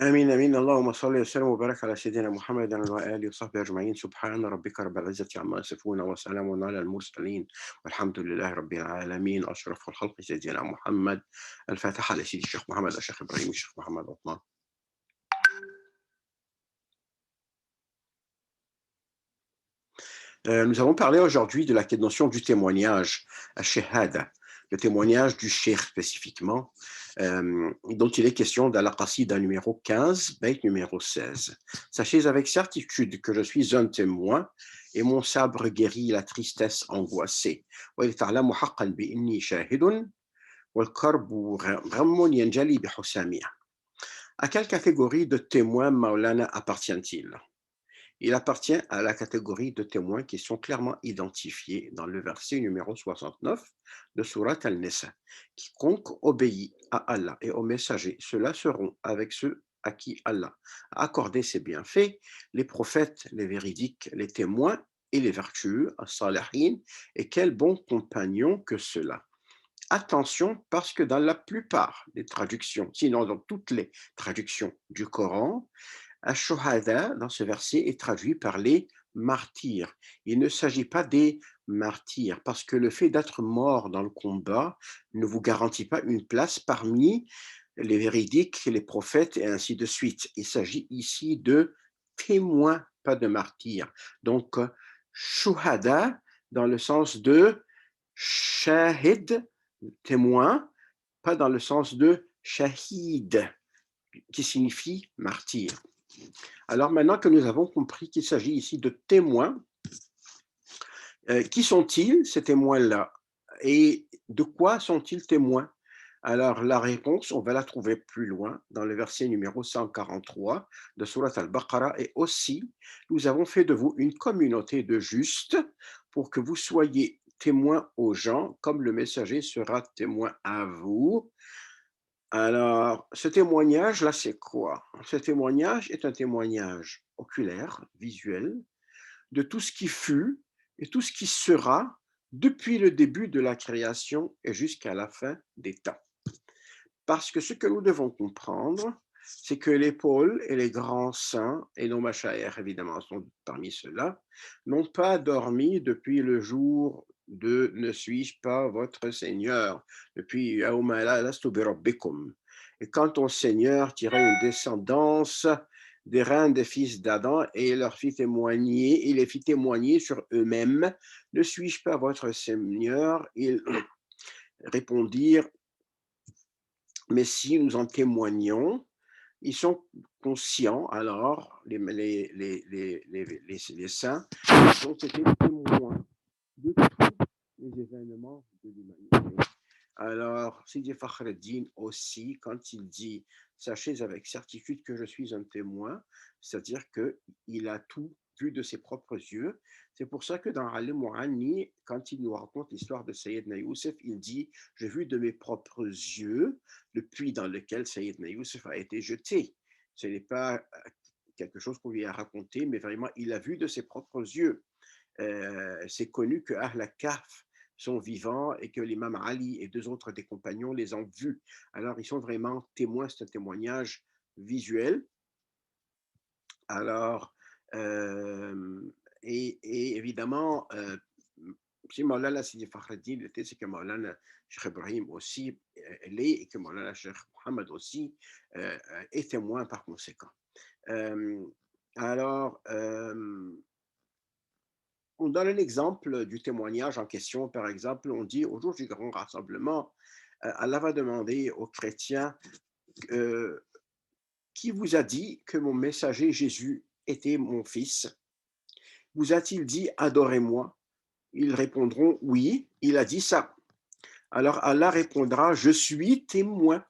آمين آمين اللهم صل وسلم وبارك على سيدنا محمد وعلى آله وصحبه أجمعين سبحان ربك رب العزة عما يصفون وسلام على المرسلين والحمد لله رب العالمين أشرف الخلق سيدنا محمد الفاتحة لسيدي الشيخ محمد الشيخ إبراهيم الشيخ محمد عثمان. Nous allons parler aujourd'hui de la notion du témoignage, shahada, le témoignage du cheikh spécifiquement, dont il est question dans la qasida numéro 15, bait numéro 16. Sachez avec certitude que je suis un témoin et mon sabre guérit la tristesse angoissée. وَلِتَعْلَمُوا حَقًّا بِإِنِّي شَاهِدٌ وَالْكَرْبُ غَمٌّ يَنْجَلِي بِحُسَامِهِ. À quelle catégorie de témoins Maulana appartient-il? Il appartient à la catégorie de témoins qui sont clairement identifiés dans le verset numéro 69 de Surat Al-Nisa. Quiconque obéit à Allah et aux messagers, ceux-là seront avec ceux à qui Allah a accordé ses bienfaits, les prophètes, les véridiques, les témoins et les vertueux, as-salihin, et quel bon compagnon que ceux-là. Attention, parce que dans la plupart des traductions, sinon dans toutes les traductions du Coran, Ash-Shuhada, dans ce verset, est traduit par les martyrs. Il ne s'agit pas des martyrs, parce que le fait d'être mort dans le combat ne vous garantit pas une place parmi les véridiques, les prophètes et ainsi de suite. Il s'agit ici de témoins, pas de martyrs. Donc, Shuhada, dans le sens de shahid, témoin, pas dans le sens de shahid, qui signifie martyr. Alors maintenant que nous avons compris qu'il s'agit ici de témoins, qui sont-ils ces témoins-là? Et de quoi sont-ils témoins? Alors la réponse, on va la trouver plus loin dans le verset numéro 143 de Surat Al-Baqarah, et aussi, nous avons fait de vous une communauté de justes pour que vous soyez témoins aux gens, comme le messager sera témoin à vous. Alors, ce témoignage-là, c'est quoi? Ce témoignage est un témoignage oculaire, visuel, de tout ce qui fut et tout ce qui sera depuis le début de la création et jusqu'à la fin des temps. Parce que ce que nous devons comprendre, c'est que les pôles et les grands saints, et nos machaïrs évidemment sont parmi ceux-là, n'ont pas dormi depuis le jour de Ne suis-je pas votre Seigneur, depuis Yaoumala lastu bi rabbikum. Et quand ton Seigneur tira une descendance des reins des fils d'Adam et leur fit témoigner, il les fit témoigner sur eux-mêmes, ne suis-je pas votre Seigneur? Ils répondirent, mais si nous en témoignons, ils sont conscients, alors, les saints, ils ont été témoins de tous les événements de l'humanité. Alors, Sidi Fakhreddin aussi, quand il dit sachez avec certitude que je suis un témoin, c'est-à-dire qu'il a tout vu de ses propres yeux. C'est pour ça que dans Ali Mouhani, quand il nous raconte l'histoire de Sayyidna Youssef, il dit j'ai vu de mes propres yeux le puits dans lequel Sayyidna Youssef a été jeté. Ce n'est pas quelque chose qu'on lui a raconté, mais vraiment, il a vu de ses propres yeux. C'est connu que Ahl Kahf sont vivants et que l'imam Ali et deux autres des compagnons les ont vus. Alors, ils sont vraiment témoins, c'est un témoignage visuel. Alors, et évidemment, si Maulana Sidi Fakhreddin l'était, c'est que Maulana Cheikh Ibrahim aussi l'est et que Maulana Cheikh Mohammed aussi est témoin par conséquent. Alors, on donne un exemple du témoignage en question. Par exemple, on dit au jour du grand rassemblement, Allah va demander aux chrétiens qui vous a dit que mon messager Jésus était mon fils? Vous a-t-il dit adorez-moi? Ils répondront oui, il a dit ça. Alors Allah répondra je suis témoin.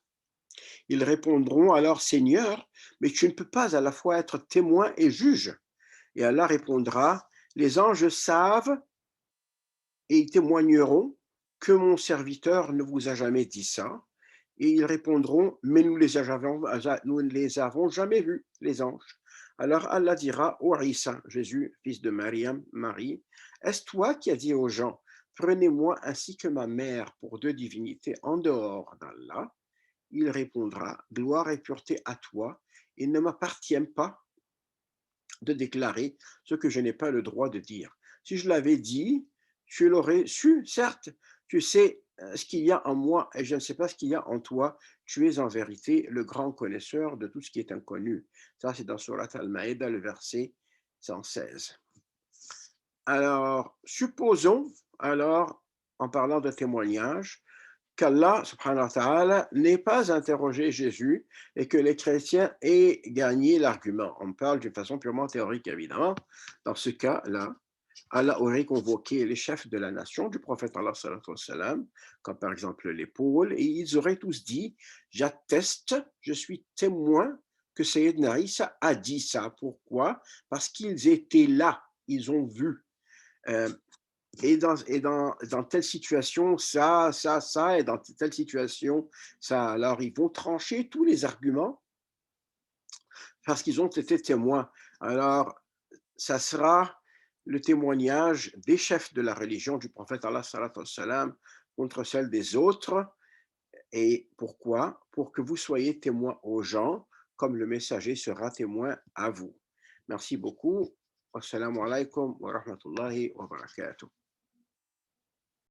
Ils répondront alors Seigneur, mais tu ne peux pas à la fois être témoin et juge. Et Allah répondra les anges savent et ils témoigneront que mon serviteur ne vous a jamais dit ça. Et ils répondront, mais nous ne les avons jamais vus, les anges. Alors Allah dira, ô Isa, Jésus, fils de Mariam, Marie, est-ce toi qui as dit aux gens, prenez-moi ainsi que ma mère pour deux divinités en dehors d'Allah? Il répondra, gloire et pureté à toi, il ne m'appartient pas de déclarer ce que je n'ai pas le droit de dire. Si je l'avais dit, tu l'aurais su, certes, tu sais ce qu'il y a en moi et je ne sais pas ce qu'il y a en toi. Tu es en vérité le grand connaisseur de tout ce qui est inconnu. Ça, c'est dans Surat Al-Maïda, le verset 116. Alors, supposons, alors, en parlant de témoignage, qu'Allah subhanahu wa ta'ala n'ait pas interrogé Jésus et que les chrétiens aient gagné l'argument. On parle d'une façon purement théorique, évidemment. Dans ce cas-là, Allah aurait convoqué les chefs de la nation du prophète Allah sallallahu alayhi wa sallam, comme par exemple les pôles, et ils auraient tous dit, j'atteste, je suis témoin que Sayyidina Isa a dit ça. Pourquoi? Parce qu'ils étaient là, ils ont vu. Euh, dans telle situation, ça, et dans telle situation, ça. Alors, ils vont trancher tous les arguments parce qu'ils ont été témoins. Alors, ça sera le témoignage des chefs de la religion du prophète Allah sallallahu alayhi wa sallam contre celle des autres. Et pourquoi? Pour que vous soyez témoin aux gens, comme le messager sera témoin à vous. Merci beaucoup. Wassalamu alaikum wa rahmatullahi wa barakatuh.